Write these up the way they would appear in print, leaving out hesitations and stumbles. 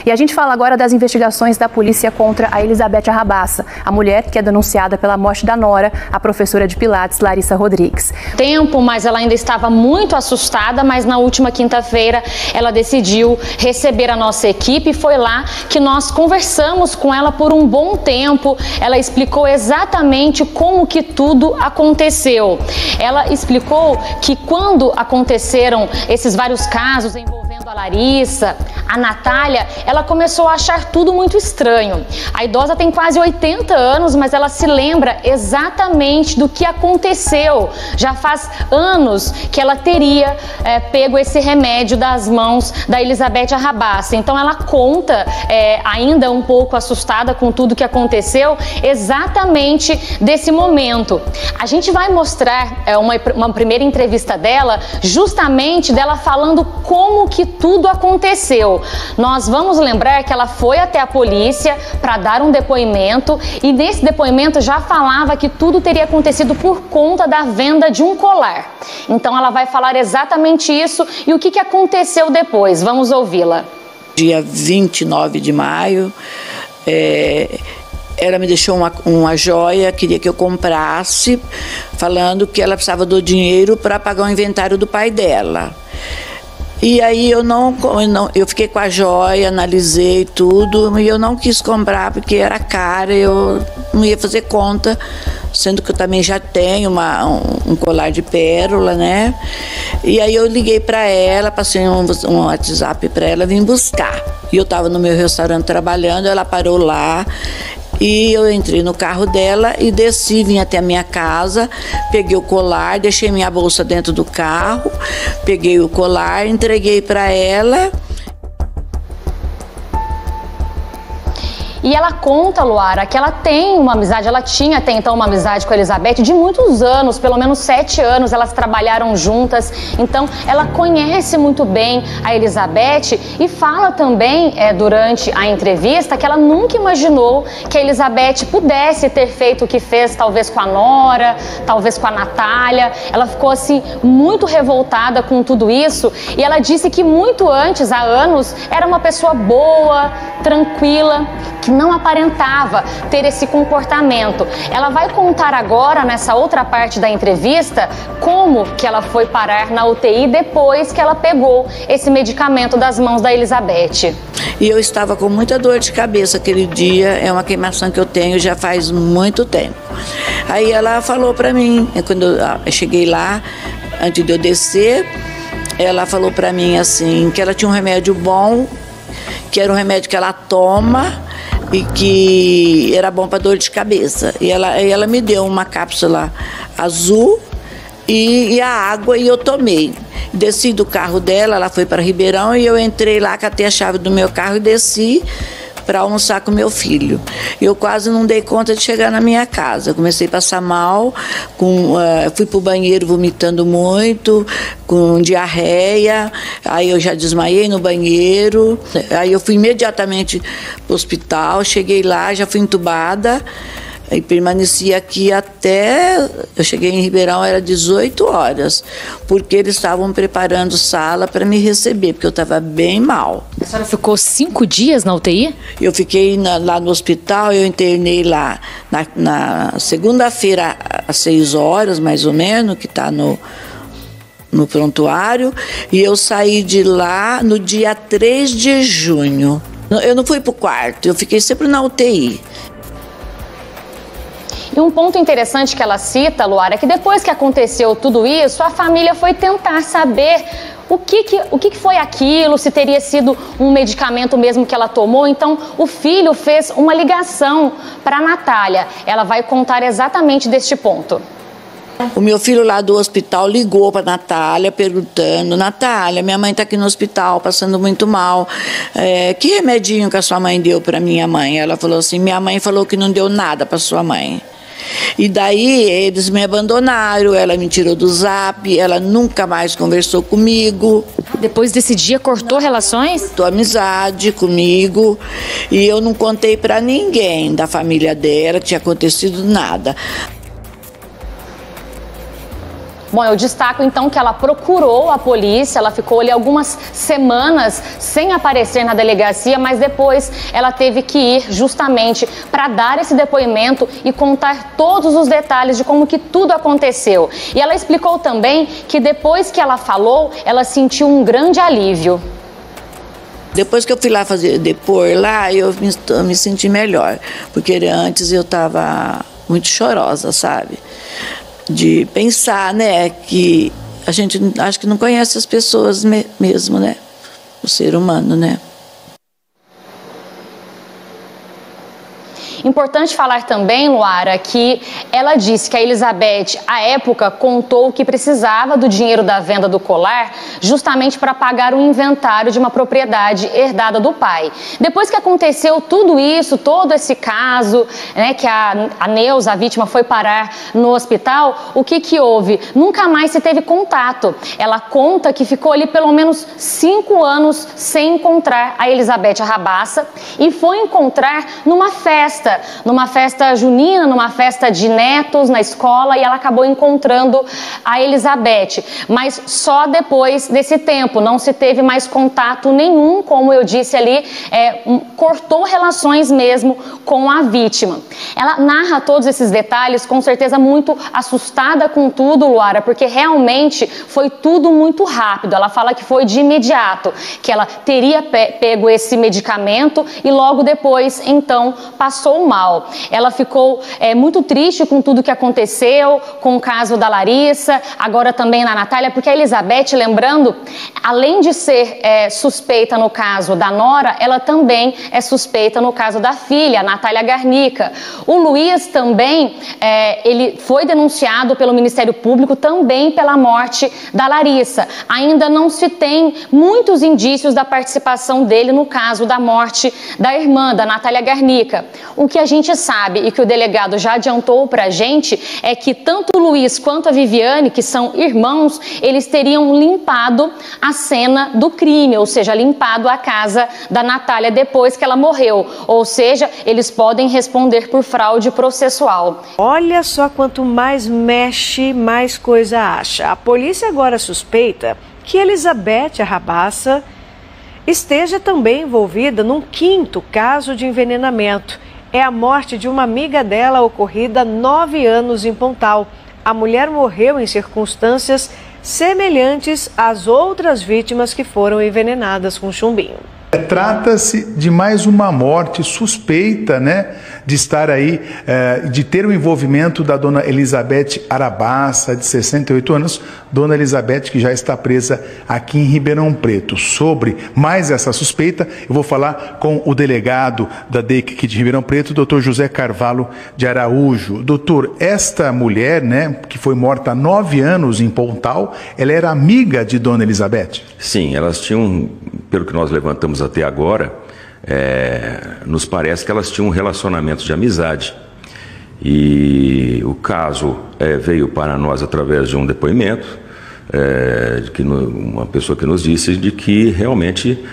E a gente fala agora das investigações da polícia contra a Elizabeth Arrabaça, a mulher que é denunciada pela morte da nora, a professora de Pilates, Larissa Rodrigues. Mas ela ainda estava muito assustada, mas na última quinta-feira ela decidiu receber a nossa equipe e foi lá que nós conversamos com ela por um bom tempo. Ela explicou exatamente como que tudo aconteceu. Ela explicou que quando aconteceram esses vários casos envolvendo a Larissa, a Natália, ela começou a achar tudo muito estranho. A idosa tem quase 80 anos, mas ela se lembra exatamente do que aconteceu. Já faz anos que ela teria pego esse remédio das mãos da Elizabeth Arrabaça. Então ela conta, ainda um pouco assustada com tudo que aconteceu, exatamente desse momento. A gente vai mostrar uma primeira entrevista dela, justamente dela falando como que tudo aconteceu. Nós vamos lembrar que ela foi até a polícia para dar um depoimento e nesse depoimento já falava que tudo teria acontecido por conta da venda de um colar. Então ela vai falar exatamente isso e o que aconteceu depois. Vamos ouvi-la. Dia 29 de maio, ela me deixou uma joia, queria que eu comprasse, falando que ela precisava do dinheiro para pagar o inventário do pai dela. E aí eu fiquei com a joia, analisei tudo, e eu não quis comprar porque era cara, eu não ia fazer conta, sendo que eu também já tenho um colar de pérola, né? E aí eu liguei para ela, passei um WhatsApp para ela, vim buscar. E eu estava no meu restaurante trabalhando, ela parou lá. E eu entrei no carro dela e desci, vim até a minha casa, peguei o colar, deixei minha bolsa dentro do carro, peguei o colar, entreguei para ela. E ela conta, Luara, que ela tem uma amizade, ela tinha até então uma amizade com a Elizabeth de muitos anos, pelo menos 7 anos, elas trabalharam juntas, então ela conhece muito bem a Elizabeth e fala também durante a entrevista que ela nunca imaginou que a Elizabeth pudesse ter feito o que fez, talvez com a nora, talvez com a Natália. Ela ficou assim muito revoltada com tudo isso e ela disse que muito antes, há anos, era uma pessoa boa, tranquila, que não aparentava ter esse comportamento. Ela vai contar agora, nessa outra parte da entrevista, como que ela foi parar na UTI depois que ela pegou esse medicamento das mãos da Elizabeth. E eu estava com muita dor de cabeça aquele dia, é uma queimação que eu tenho já faz muito tempo. Aí ela falou para mim, quando eu cheguei lá, antes de eu descer, ela falou para mim assim, que ela tinha um remédio bom, que era um remédio que ela toma e que era bom para dor de cabeça. E ela me deu uma cápsula azul e a água e eu tomei. Desci do carro dela, ela foi para Ribeirão e eu entrei lá, catei a chave do meu carro e desci para almoçar com meu filho. Eu quase não dei conta de chegar na minha casa. Eu comecei a passar mal, fui para o banheiro vomitando muito, com diarreia, aí eu já desmaiei no banheiro, aí eu fui imediatamente para o hospital, cheguei lá, já fui entubada, e permaneci aqui até, eu cheguei em Ribeirão, era 18 horas, porque eles estavam preparando sala para me receber, porque eu estava bem mal. A senhora ficou 5 dias na UTI? Eu fiquei lá no hospital, eu internei lá na segunda-feira às 6 horas, mais ou menos, que está no prontuário, e eu saí de lá no dia 3 de junho. Eu não fui para o quarto, eu fiquei sempre na UTI. E um ponto interessante que ela cita, Luara, é que depois que aconteceu tudo isso, a família foi tentar saber o que foi aquilo, se teria sido um medicamento mesmo que ela tomou. Então, o filho fez uma ligação para a Natália. Ela vai contar exatamente deste ponto. O meu filho lá do hospital ligou para a Natália, perguntando: Natália, minha mãe está aqui no hospital, passando muito mal. Que remedinho que a sua mãe deu para minha mãe? Ela falou assim: minha mãe falou que não deu nada para sua mãe. E daí eles me abandonaram, ela me tirou do zap, ela nunca mais conversou comigo. Depois desse dia cortou relações? Cortou amizade comigo e eu não contei para ninguém da família dela que tinha acontecido nada. Bom, eu destaco então que ela procurou a polícia, ela ficou ali algumas semanas sem aparecer na delegacia, mas depois ela teve que ir justamente para dar esse depoimento e contar todos os detalhes de como que tudo aconteceu. E ela explicou também que depois que ela falou, ela sentiu um grande alívio. Depois que eu fui lá depor lá, eu me senti melhor, porque antes eu estava muito chorosa, sabe? De pensar, né, que a gente acho que não conhece as pessoas mesmo, né? O ser humano, né? Importante falar também, Luara, que ela disse que a Elizabeth, à época, contou que precisava do dinheiro da venda do colar justamente para pagar o inventário de uma propriedade herdada do pai. Depois que aconteceu tudo isso, todo esse caso, né, que a Neuza, a vítima, foi parar no hospital, o que houve? Nunca mais se teve contato. Ela conta que ficou ali pelo menos 5 anos sem encontrar a Elizabeth Arrabaça e foi encontrar numa festa junina, numa festa de netos na escola, e ela acabou encontrando a Elizabeth, mas só depois desse tempo, não se teve mais contato nenhum, como eu disse ali, cortou relações mesmo com a vítima. Ela narra todos esses detalhes, com certeza muito assustada com tudo, Luara, porque realmente foi tudo muito rápido. Ela fala que foi de imediato, que ela teria pego esse medicamento e logo depois, então, passou mal. Ela ficou muito triste com tudo que aconteceu, com o caso da Larissa, agora também na Natália, porque a Elizabeth, lembrando, além de ser suspeita no caso da nora, ela também é suspeita no caso da filha, a Natália Garnica. O Luiz também, ele foi denunciado pelo Ministério Público também pela morte da Larissa. Ainda não se tem muitos indícios da participação dele no caso da morte da irmã, da Natália Garnica. O que a gente sabe e que o delegado já adiantou pra gente é que tanto o Luiz quanto a Viviane, que são irmãos, eles teriam limpado a cena do crime, ou seja, limpado a casa da Natália depois que ela morreu. Ou seja, eles podem responder por fraude processual. Olha só, quanto mais mexe, mais coisa acha. A polícia agora suspeita que Elizabeth Arrabaça esteja também envolvida num 5º caso de envenenamento. É a morte de uma amiga dela ocorrida há 9 anos em Pontal. A mulher morreu em circunstâncias semelhantes às outras vítimas que foram envenenadas com chumbinho. Trata-se de mais uma morte suspeita, né, de estar aí, de ter o envolvimento da dona Elizabeth Arrabaça, de 68 anos, dona Elizabeth que já está presa aqui em Ribeirão Preto. Sobre mais essa suspeita, eu vou falar com o delegado da DEIC aqui de Ribeirão Preto, doutor José Carvalho de Araújo. Doutor, esta mulher, né, que foi morta há 9 anos em Pontal, ela era amiga de dona Elizabeth? Sim, elas tinham, pelo que nós levantamos até agora, nos parece que elas tinham um relacionamento de amizade. E o caso veio para nós através de um depoimento, uma pessoa que nos disse de que realmente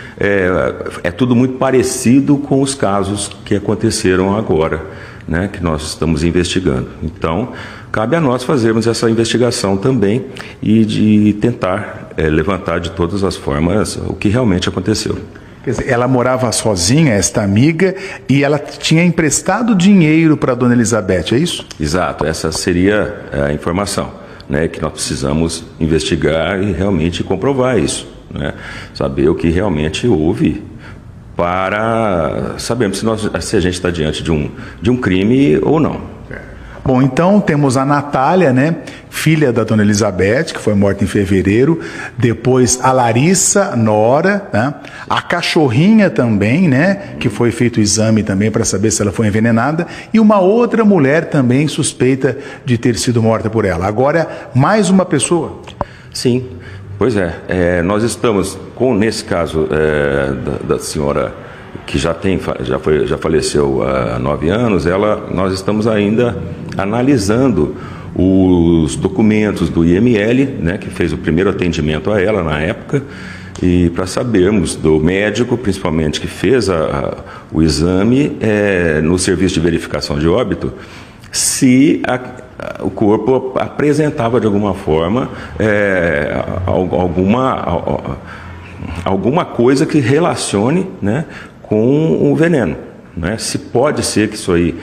é tudo muito parecido com os casos que aconteceram agora, né, que nós estamos investigando. Então, cabe a nós fazermos essa investigação também e de tentar levantar de todas as formas o que realmente aconteceu. Quer dizer, ela morava sozinha, esta amiga, e ela tinha emprestado dinheiro para a dona Elizabeth, é isso? Exato, essa seria a informação, né, que nós precisamos investigar e realmente comprovar isso, né, saber o que realmente houve para sabermos se a gente está diante de um crime ou não. Bom, então temos a Natália, né, filha da dona Elizabeth, que foi morta em fevereiro, depois a Larissa, nora, né, a cachorrinha também, né, que foi feito o exame também para saber se ela foi envenenada, e uma outra mulher também suspeita de ter sido morta por ela. Agora, mais uma pessoa? Sim, pois nós estamos nesse caso da senhora que já faleceu há 9 anos, nós estamos ainda analisando os documentos do IML, né, que fez o primeiro atendimento a ela na época, e para sabermos do médico, principalmente, que fez o exame no serviço de verificação de óbito, se o corpo apresentava de alguma forma alguma coisa que relacione, né, com o veneno, né? Se pode ser que isso aí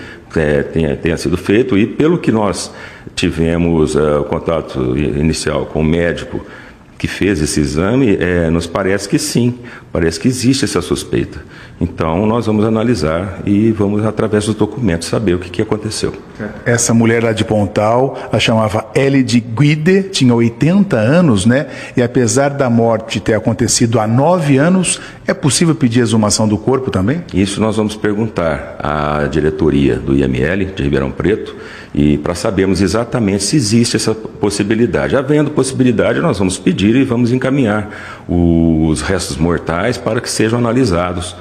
tenha sido feito, e pelo que nós tivemos contato inicial com o médico que fez esse exame, nos parece que sim, parece que existe essa suspeita. Então nós vamos analisar e vamos, através dos documentos, saber o que aconteceu. Essa mulher lá de Pontal, ela chamava Elide Guide, tinha 80 anos, né? E apesar da morte ter acontecido há 9 anos, é possível pedir exumação do corpo também? Isso nós vamos perguntar à diretoria do IML de Ribeirão Preto, e para sabermos exatamente se existe essa possibilidade. Havendo possibilidade, nós vamos pedir e vamos encaminhar os restos mortais para que sejam analisados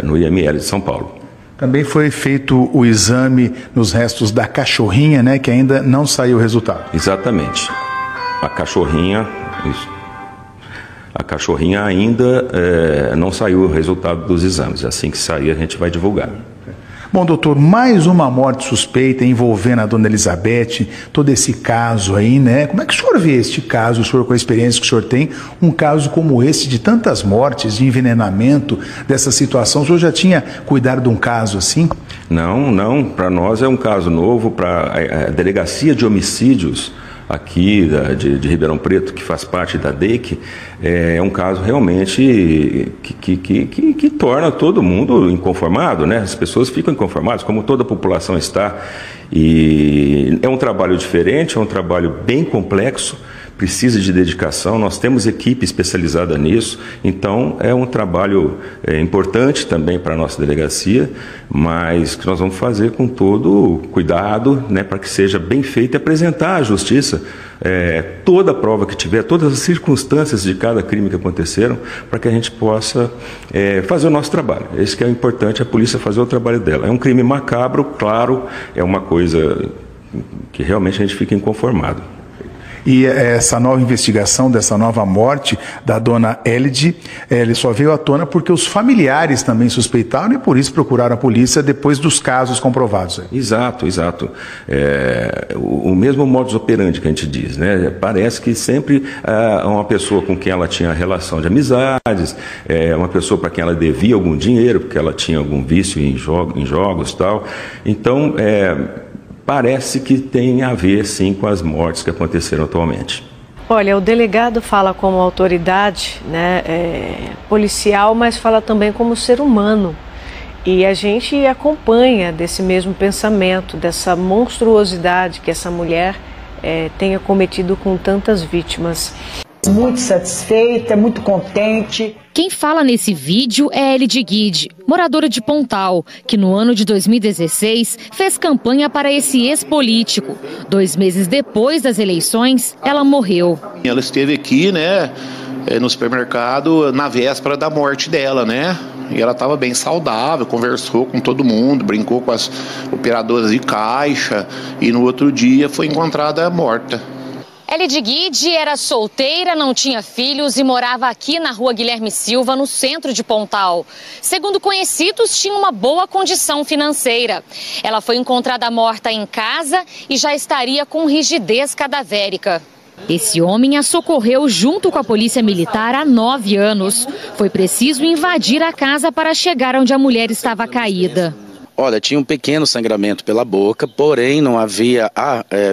no IML de São Paulo. Também foi feito o exame nos restos da cachorrinha, né, que ainda não saiu o resultado. Exatamente. A cachorrinha ainda não saiu o resultado dos exames. Assim que sair, a gente vai divulgar. Bom, doutor, mais uma morte suspeita envolvendo a dona Elizabeth, todo esse caso aí, né? Como é que o senhor vê este caso, o senhor com a experiência que o senhor tem, um caso como esse, de tantas mortes, de envenenamento, dessa situação? O senhor já tinha cuidado de um caso assim? Não, para nós é um caso novo, para a Delegacia de Homicídios aqui de Ribeirão Preto, que faz parte da DEIC, é um caso realmente que torna todo mundo inconformado, né? As pessoas ficam inconformadas, como toda a população está. E é um trabalho diferente, é um trabalho bem complexo, precisa de dedicação, nós temos equipe especializada nisso, então é um trabalho importante também para a nossa delegacia, mas que nós vamos fazer com todo cuidado, né, para que seja bem feito e apresentar à justiça toda a prova que tiver, todas as circunstâncias de cada crime que aconteceram, para que a gente possa fazer o nosso trabalho. Esse que é o importante, a polícia fazer o trabalho dela. É um crime macabro, claro, é uma coisa que realmente a gente fica inconformado. E essa nova investigação dessa nova morte da dona Elide, ele só veio à tona porque os familiares também suspeitaram e por isso procuraram a polícia depois dos casos comprovados. Exato. O mesmo modus operandi que a gente diz, né? Parece que sempre uma pessoa com quem ela tinha relação de amizades, uma pessoa para quem ela devia algum dinheiro, porque ela tinha algum vício em jogos e tal. Então, parece que tem a ver, sim, com as mortes que aconteceram atualmente. Olha, o delegado fala como autoridade, né, policial, mas fala também como ser humano. E a gente acompanha desse mesmo pensamento, dessa monstruosidade que essa mulher tenha cometido com tantas vítimas. Muito satisfeita, muito contente. Quem fala nesse vídeo é Elide Guide, moradora de Pontal, que no ano de 2016 fez campanha para esse ex-político. 2 meses depois das eleições, ela morreu. Ela esteve aqui, né, no supermercado na véspera da morte dela, né? E ela estava bem saudável, conversou com todo mundo, brincou com as operadoras de caixa e no outro dia foi encontrada morta. Elide Guide era solteira, não tinha filhos e morava aqui na rua Guilherme Silva, no centro de Pontal. Segundo conhecidos, tinha uma boa condição financeira. Ela foi encontrada morta em casa e já estaria com rigidez cadavérica. Esse homem a socorreu junto com a polícia militar há 9 anos. Foi preciso invadir a casa para chegar onde a mulher estava caída. Olha, tinha um pequeno sangramento pela boca, porém não havia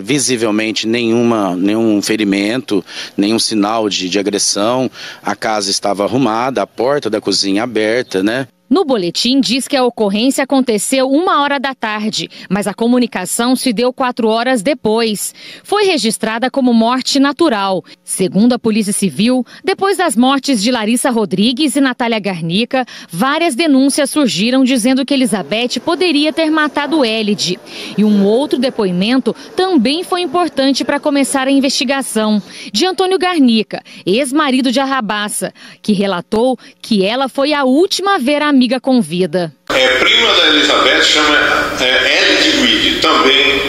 visivelmente nenhum ferimento, nenhum sinal de agressão. A casa estava arrumada, a porta da cozinha aberta, né? No boletim diz que a ocorrência aconteceu 1h da tarde, mas a comunicação se deu 4 horas depois. Foi registrada como morte natural. Segundo a Polícia Civil, depois das mortes de Larissa Rodrigues e Natália Garnica, várias denúncias surgiram dizendo que Elizabeth poderia ter matado Elide. E um outro depoimento também foi importante para começar a investigação, de Antônio Garnica, ex-marido de Arrabaça, que relatou que ela foi a última a ver a amiga com vida. Prima da Elizabeth, chama Elide Guide, também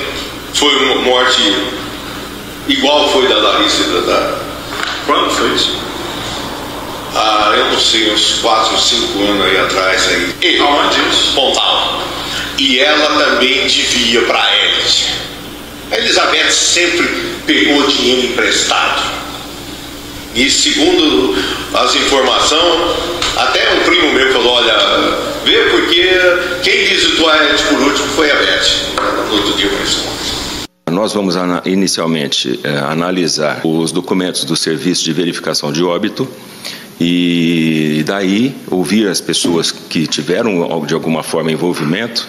foi uma morte igual foi da Larissa e da... Quando foi isso? Eu não sei, uns 4 ou 5 anos aí atrás. Aonde isso? Pontal. E ela também devia para Elide. A Elizabeth sempre pegou dinheiro emprestado. E segundo as informações, até um primo meu falou, olha, vê porque quem visitou a Edith por último foi a Beth. No outro dia apareceu. Nós vamos inicialmente analisar os documentos do Serviço de Verificação de Óbito e daí ouvir as pessoas que tiveram de alguma forma envolvimento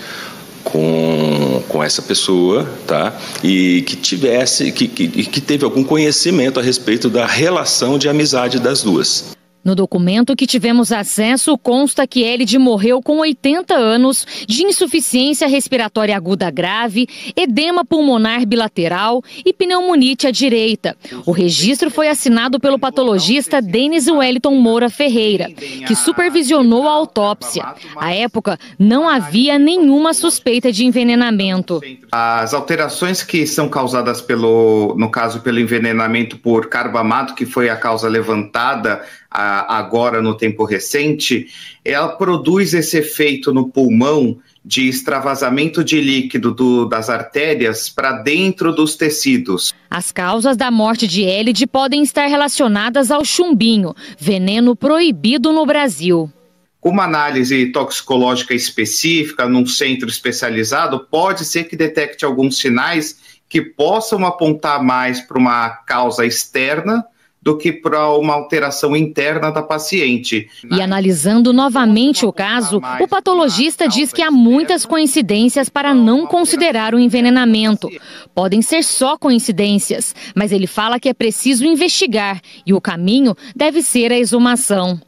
com essa pessoa, tá? E que teve algum conhecimento a respeito da relação de amizade das duas. No documento que tivemos acesso, consta que Elide morreu com 80 anos, de insuficiência respiratória aguda grave, edema pulmonar bilateral e pneumonite à direita. O registro foi assinado pelo patologista Denis Wellington Moura Ferreira, que supervisionou a autópsia. À época, não havia nenhuma suspeita de envenenamento. As alterações que são causadas no caso, pelo envenenamento por carbamato, que foi a causa levantada agora no tempo recente, ela produz esse efeito no pulmão de extravasamento de líquido das artérias para dentro dos tecidos. As causas da morte de Elide podem estar relacionadas ao chumbinho, veneno proibido no Brasil. Uma análise toxicológica específica num centro especializado pode ser que detecte alguns sinais que possam apontar mais para uma causa externa do que para uma alteração interna da paciente. E analisando novamente o caso, o patologista diz que há muitas coincidências para não considerar o envenenamento. Podem ser só coincidências, mas ele fala que é preciso investigar e o caminho deve ser a exumação.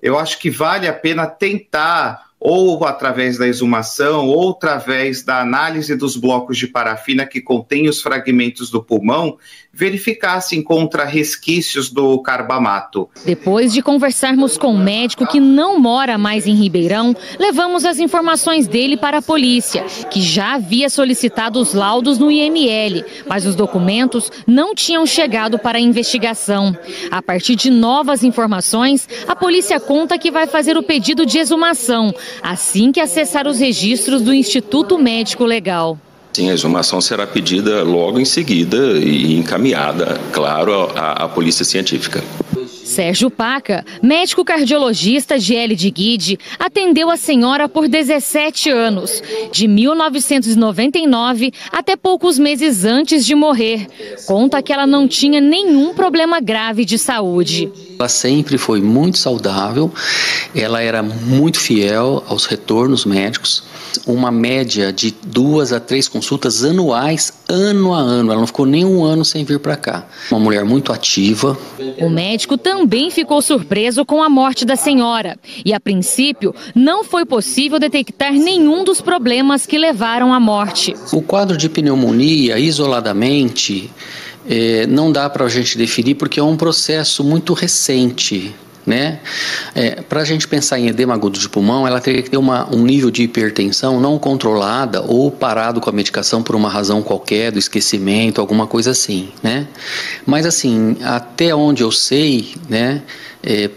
Eu acho que vale a pena tentar, ou através da exumação, ou através da análise dos blocos de parafina que contém os fragmentos do pulmão, verificar se encontra resquícios do carbamato. Depois de conversarmos com um médico que não mora mais em Ribeirão, levamos as informações dele para a polícia, que já havia solicitado os laudos no IML, mas os documentos não tinham chegado para a investigação. A partir de novas informações, a polícia conta que vai fazer o pedido de exumação, assim que acessar os registros do Instituto Médico Legal. Sim, a exumação será pedida logo em seguida e encaminhada, claro, à Polícia Científica. Sérgio Paca, médico cardiologista de Elide Guide, atendeu a senhora por 17 anos, de 1999 até poucos meses antes de morrer. Conta que ela não tinha nenhum problema grave de saúde. Ela sempre foi muito saudável, ela era muito fiel aos retornos médicos, uma média de 2 a 3 consultas anuais, ano a ano. Ela não ficou nem um ano sem vir para cá. Uma mulher muito ativa. O médico também ficou surpreso com a morte da senhora. E, a princípio, não foi possível detectar nenhum dos problemas que levaram à morte. O quadro de pneumonia, isoladamente, não dá para a gente definir porque é um processo muito recente. Né? Para a gente pensar em edema agudo de pulmão, ela teria que ter um nível de hipertensão não controlada ou parado com a medicação por uma razão qualquer, do esquecimento, alguma coisa assim, né? Mas assim, até onde eu sei, né,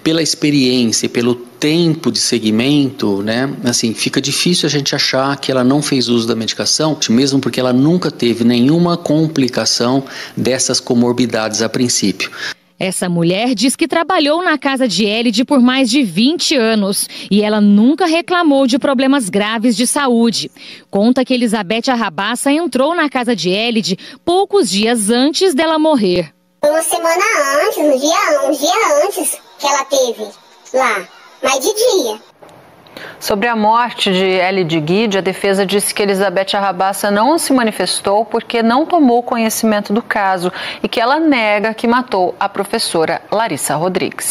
pela experiência, pelo tempo de segmento, né, assim, fica difícil a gente achar que ela não fez uso da medicação, mesmo porque ela nunca teve nenhuma complicação dessas comorbidades a princípio. Essa mulher diz que trabalhou na casa de Elide por mais de 20 anos e ela nunca reclamou de problemas graves de saúde. Conta que Elizabeth Arrabaça entrou na casa de Elide poucos dias antes dela morrer. Uma semana antes, um dia antes que ela teve lá, mas de dia. Sobre a morte de Elide Guide, a defesa disse que Elizabeth Arrabaça não se manifestou porque não tomou conhecimento do caso e que ela nega que matou a professora Larissa Rodrigues.